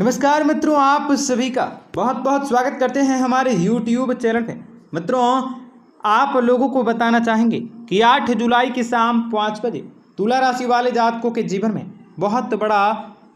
नमस्कार मित्रों, आप सभी का बहुत बहुत स्वागत करते हैं हमारे YouTube चैनल पे। मित्रों, आप लोगों को बताना चाहेंगे कि 8 जुलाई की शाम 5 बजे तुला राशि वाले जातकों के जीवन में बहुत बड़ा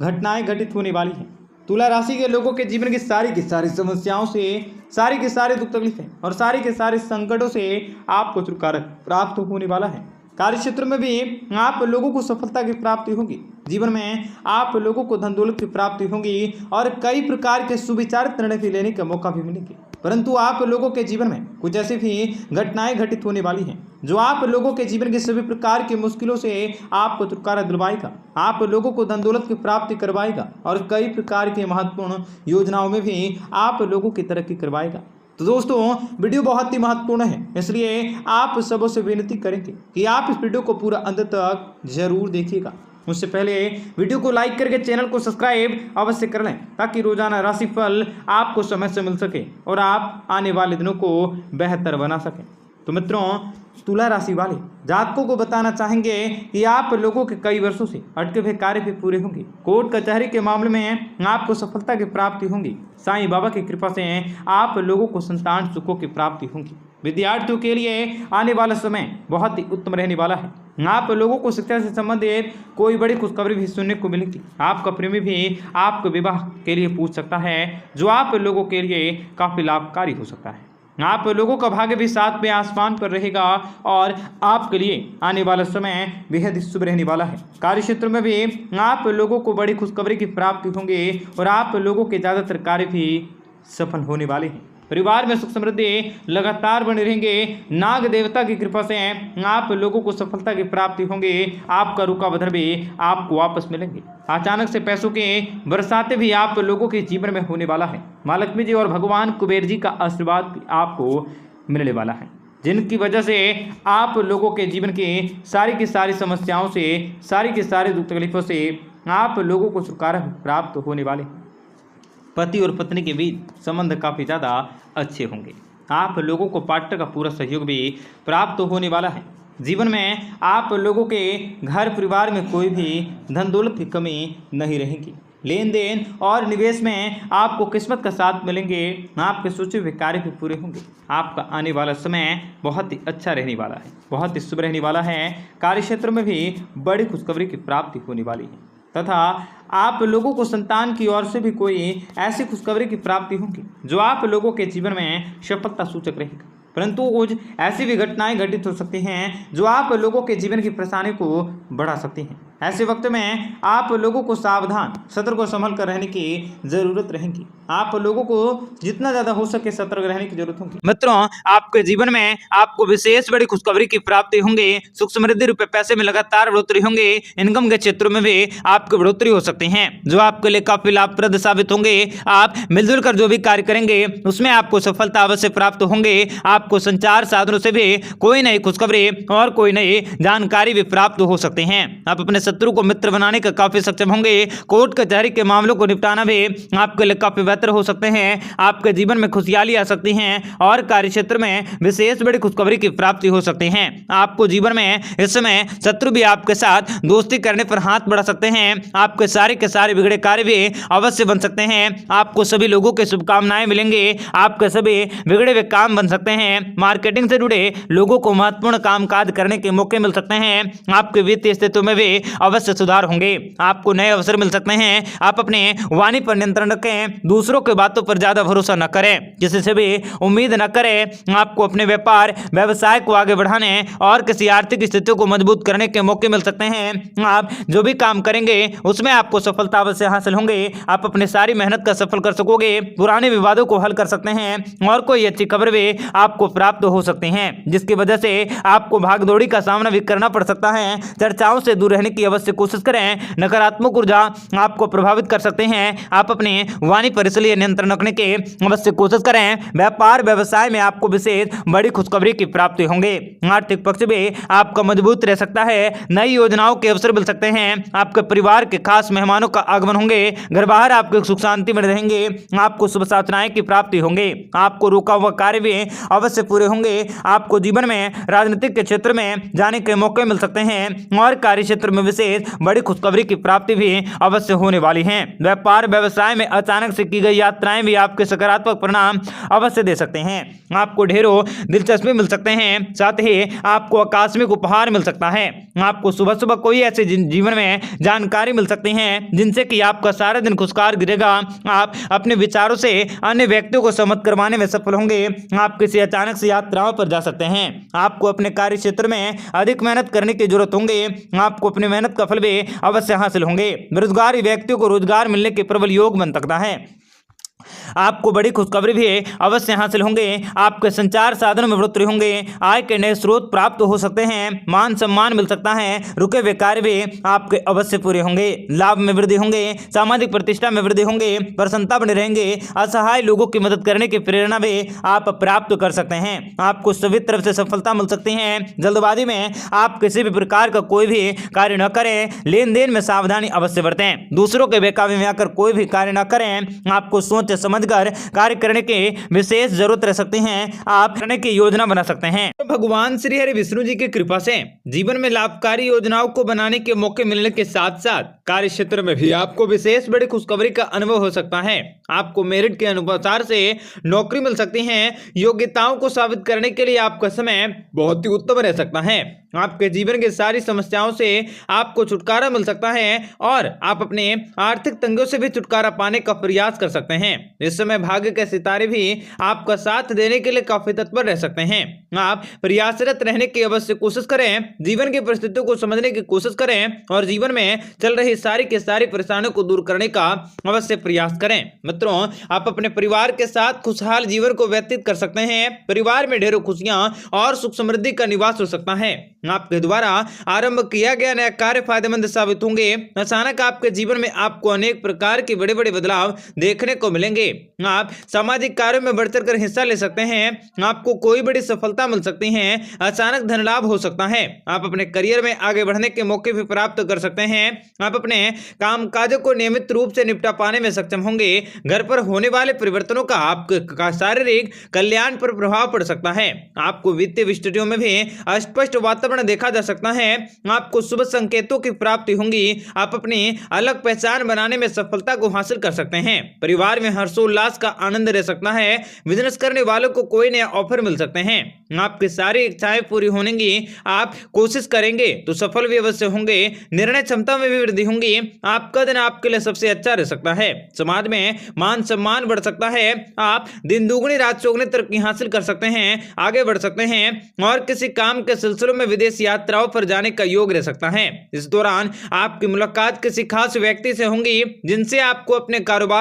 घटनाएं घटित होने वाली हैं। तुला राशि के लोगों के जीवन की सारी समस्याओं से, सारी के सारे दुख तकलीफें और सारे के सारे संकटों से आपको छुटकारा प्राप्त होने वाला है। कार्य क्षेत्र में भी आप लोगों को सफलता की प्राप्ति होगी। जीवन में आप लोगों को धन दौलत की प्राप्ति होगी और कई प्रकार के सुविचारित निर्णय भी लेने का मौका भी मिलेंगे। परंतु आप लोगों के जीवन में कुछ ऐसी भी घटनाएं घटित होने वाली हैं जो आप लोगों के जीवन के सभी प्रकार की मुश्किलों से आपको छुटकारा दिलवाएगा, आप लोगों को धन दौलत की प्राप्ति करवाएगा और कई प्रकार के महत्वपूर्ण योजनाओं में भी आप लोगों की तरक्की करवाएगा। तो दोस्तों, वीडियो बहुत ही महत्वपूर्ण है, इसलिए आप सबों से विनती करेंगे कि आप इस वीडियो को पूरा अंत तक जरूर देखिएगा। उससे पहले वीडियो को लाइक करके चैनल को सब्सक्राइब अवश्य कर लें ताकि रोजाना राशिफल आपको समय से मिल सके और आप आने वाले दिनों को बेहतर बना सकें। तो मित्रों, तुला राशि वाले जातकों को बताना चाहेंगे कि आप लोगों के कई वर्षों से अटके हुए कार्य भी पूरे होंगे। कोर्ट कचहरी के मामले में आपको सफलता की प्राप्ति होंगी। साईं बाबा की कृपा से आप लोगों को संतान सुखों की प्राप्ति होंगी। विद्यार्थियों के लिए आने वाला समय बहुत ही उत्तम रहने वाला है। आप लोगों को शिक्षा से संबंधित कोई बड़ी खुशखबरी भी सुनने को मिलेगी। आपका प्रेमी भी आपके विवाह के लिए पूछ सकता है, जो आप लोगों के लिए काफी लाभकारी हो सकता है। आप लोगों का भाग्य भी साथ में आसमान पर रहेगा और आपके लिए आने वाला समय बेहद शुभ रहने वाला है। कार्य क्षेत्र में भी आप लोगों को बड़ी खुशखबरी की प्राप्ति होंगे और आप लोगों के ज़्यादातर कार्य भी सफल होने वाले हैं। परिवार में सुख समृद्धि लगातार बने रहेंगे। नाग देवता की कृपा से आप लोगों को सफलता की प्राप्ति होंगे। आपका रुका बधर भी आपको वापस मिलेंगे। अचानक से पैसों के बरसाते भी आप लोगों के जीवन में होने वाला है। माँ लक्ष्मी जी और भगवान कुबेर जी का आशीर्वाद भी आपको मिलने वाला है, जिनकी वजह से आप लोगों के जीवन की सारी समस्याओं से, सारी की सारी दुख तकलीफों से आप लोगों को छुटकारा प्राप्त होने वाले हैं। पति और पत्नी के बीच संबंध काफ़ी ज़्यादा अच्छे होंगे। आप लोगों को पार्टनर का पूरा सहयोग भी प्राप्त होने वाला है। जीवन में आप लोगों के घर परिवार में कोई भी धन दौलत की कमी नहीं रहेगी। लेन देन और निवेश में आपको किस्मत का साथ मिलेंगे। आपके सोचे हुए कार्य भी पूरे होंगे। आपका आने वाला समय बहुत ही अच्छा रहने वाला है, बहुत ही शुभ रहने वाला है। कार्य क्षेत्र में भी बड़ी खुशखबरी की प्राप्ति होने वाली है तथा आप लोगों को संतान की ओर से भी कोई ऐसी खुशखबरी की प्राप्ति होगी जो आप लोगों के जीवन में सफलता सूचक रहेगा। परंतु कुछ ऐसी भी घटनाएं घटित हो सकती हैं जो आप लोगों के जीवन की परेशानी को बढ़ा सकती हैं। ऐसे वक्त में आप लोगों को सावधान, सतर्क और संभल कर रहने की जरूरत रहेगी। आप लोगों को जितना ज्यादा हो सके सतर्क रहने की जरूरत होगी। मित्रों, आपके जीवन में आपको विशेष बड़ी खुशखबरी की प्राप्ति होंगे। सुख समृद्धि रुपए पैसे में लगातार बढ़ोतरी होंगे। इनकम के क्षेत्रों में भी आपकी बढ़ोतरी हो सकती है, जो आपके लिए काफी लाभप्रद साबित होंगे। आप मिलजुल कर जो भी कार्य करेंगे उसमें आपको सफलता अवश्य प्राप्त होंगे। आपको संचार साधनों से भी कोई नई खुशखबरी और कोई नई जानकारी भी प्राप्त हो सकते हैं। आप अपने शत्रु को मित्र बनाने का काफी सक्षम होंगे। कोर्ट कचहरी के मामलों को निपटाना भी आपके लिए काफी बेहतर हो सकते हैं। आपके जीवन में खुशहाली आ सकती हैं और कार्य क्षेत्र में विशेष बड़ी खुशखबरी की प्राप्ति हो सकती है। आपको जीवन में इस समय शत्रु भी आपके साथ दोस्ती करने पर हाथ बढ़ा सकते हैं। आपके सारे बिगड़े कार्य भी अवश्य बन सकते हैं। आपको सभी लोगों के शुभकामनाएं मिलेंगे। आपके सभी बिगड़े हुए काम बन सकते हैं। मार्केटिंग से जुड़े लोगों को महत्वपूर्ण कामकाज करने के मौके मिल सकते हैं। आपके वित्तीय स्थितियों में भी अवश्य सुधार होंगे। आपको नए अवसर मिल सकते हैं। आप अपने वाणी पर नियंत्रण रखें। दूसरों की बातों पर ज्यादा भरोसा न करें, किसी से भी उम्मीद न करें। आपको अपने व्यापार व्यवसाय को आगे बढ़ाने और किसी आर्थिक स्थितियों को मजबूत करने के मौके मिल सकते हैं। आप जो भी काम करेंगे उसमें आपको सफलता अवश्य हासिल होंगे। आप अपनी सारी मेहनत का सफल कर सकोगे। पुराने विवादों को हल कर सकते हैं और कोई अच्छी खबर भी आपको प्राप्त हो सकती हैं, जिसकी वजह से आपको भागदौड़ी का सामना भी करना पड़ सकता है। चर्चाओं से दूर रहने की अवश्य कोशिश करें। नकारात्मक ऊर्जा आपको प्रभावित कर सकते हैं। आप अपने वाणी पर इसलिए नियंत्रण रखने की अवश्य कोशिश करें। व्यापार व्यवसाय में आपको विशेष बड़ी खुशखबरी की प्राप्ति होंगे। आर्थिक पक्ष भी आपका मजबूत रह सकता है। नई योजनाओं के अवसर मिल सकते हैं। आपके परिवार के खास मेहमानों का आगमन होंगे। घर बाहर आपके सुख शांति में रहेंगे। आपको शुभ सूचनाएं की प्राप्ति होंगे। आपको रुका हुआ कार्य भी अवश्य पूरे होंगे। आपको जीवन में राजनीतिक के क्षेत्र में जाने के मौके मिल सकते हैं और कार्य क्षेत्र में विशेष बड़ी खुशखबरी की प्राप्ति भी अवश्य होने वाली है। व्यापार व्यवसाय में अचानक से की गई यात्राएं भी आपके सकारात्मक परिणाम अवश्य दे सकते हैं। आपको ढेरों दिलचस्पी मिल सकते हैं, साथ ही आपको आकस्मिक उपहार मिल सकता है। आपको सुबह सुबह कोई ऐसे जीवन में जानकारी मिल सकती है जिनसे कि आपका सारा दिन खुशहाल गिरेगा। आप अपने विचारों से अन्य व्यक्तियों को समझ करवाने में सफल होंगे। आप किसी अचानक से यात्राओं पर जा सकते हैं। आपको अपने कार्य क्षेत्र में अधिक मेहनत करने की जरूरत होंगे। आपको अपनी मेहनत का फल भी अवश्य हासिल होंगे। बेरोजगार व्यक्तियों को रोजगार मिलने के प्रबल योग बन सकता है। आपको बड़ी खुशखबरी भी अवश्य हासिल होंगे। आपके संचार साधनों में बढ़ोतरी होंगे। आय के नए स्रोत प्राप्त हो सकते हैं। मान सम्मान मिल सकता है। रुके हुए कार्य भी आपके अवश्य पूरे होंगे। लाभ में वृद्धि होंगे। सामाजिक प्रतिष्ठा में वृद्धि होंगे। प्रसन्नता बने रहेंगे। असहाय लोगों की मदद करने की प्रेरणा भी आप प्राप्त कर सकते हैं। आपको सभी तरफ से सफलता मिल सकती है। जल्दबाजी में आप किसी भी प्रकार का कोई भी कार्य न करें। लेन देन में सावधानी अवश्य बरतें। दूसरों के बहकावे में आकर कोई भी कार्य न करें। आपको सोच समझकर कार्य करने की विशेष जरूरत रह सकती है। आप करने की योजना बना सकते हैं। तो भगवान श्री हरि विष्णु जी की कृपा से जीवन में लाभकारी योजनाओं को बनाने के मौके मिलने के साथ साथ कार्य क्षेत्र में भी आपको विशेष बड़ी खुशखबरी का अनुभव हो सकता है। आपको मेरिट के अनुसार से नौकरी मिल सकती है। योग्यताओं को साबित करने के लिए आपका समय बहुत ही उत्तम रह सकता है। आपके जीवन की सारी समस्याओं से आपको छुटकारा मिल सकता है और आप अपने आर्थिक तंगियों से भी छुटकारा पाने का प्रयास कर सकते हैं। इस समय भाग्य के सितारे भी आपका साथ देने के लिए काफी तत्पर रह सकते हैं। आप प्रयासरत रहने की अवश्य कोशिश करें। जीवन की परिस्थितियों को समझने की कोशिश करें और जीवन में चल रही सारी की सारी परेशानियों को दूर करने का अवश्य प्रयास करें। मित्रों, आप अपने परिवार के साथ खुशहाल जीवन को व्यतीत कर सकते हैं। परिवार में ढेरों खुशियां और सुख समृद्धि का निवास हो सकता है। आपके द्वारा आरंभ किया गया नया कार्य फायदेमंद साबित होंगे। अचानक आपके जीवन में आपको अनेक प्रकार के बड़े बड़े बदलाव देखने को मिलेंगे। आप सामाजिक कार्यों में बढ़ चढ़कर हिस्सा ले सकते हैं। आपको कोई बड़ी सफलता मिल सकती है। अचानक धन लाभ हो सकता है। आप अपने करियर में आगे बढ़ने के मौके भी प्राप्त कर सकते हैं। आप अपने कामकाजों को नियमित रूप से निपटा पाने में सक्षम होंगे। घर पर होने वाले परिवर्तनों का आपके शारीरिक कल्याण पर प्रभाव पड़ सकता है। आपको वित्तीय स्थितियों में भी अस्पष्ट वातावरण देखा जा सकता है। आपको शुभ संकेतों की प्राप्ति होंगी। आप अपनी अलग पहचान बनाने में सफलता को हासिल कर सकते हैं। परिवार में हर्षोल्लास का आनंद रह सकता है। बिजनेस करने वालों को कोई नया ऑफर मिल सकते हैं। आपकी सारी इच्छाएं पूरी होंगी। आप कोशिश करेंगे तो सफल भी अवश्य होंगे। निर्णय क्षमता में भी वृद्धि होंगी। आपका दिन आपके लिए सबसे अच्छा रह सकता है। समाज में मान सम्मान बढ़ सकता है। आप दिन दुगनी रात चौगुनी तरक्की हासिल कर सकते हैं। आगे बढ़ सकते हैं और किसी काम के सिलसिलों में विदेश यात्राओं पर जाने का योग रह सकता है। इस दौरान आपकी मुलाकात किसी खास व्यक्ति से होंगी जिनसे आपको अपने कारोबार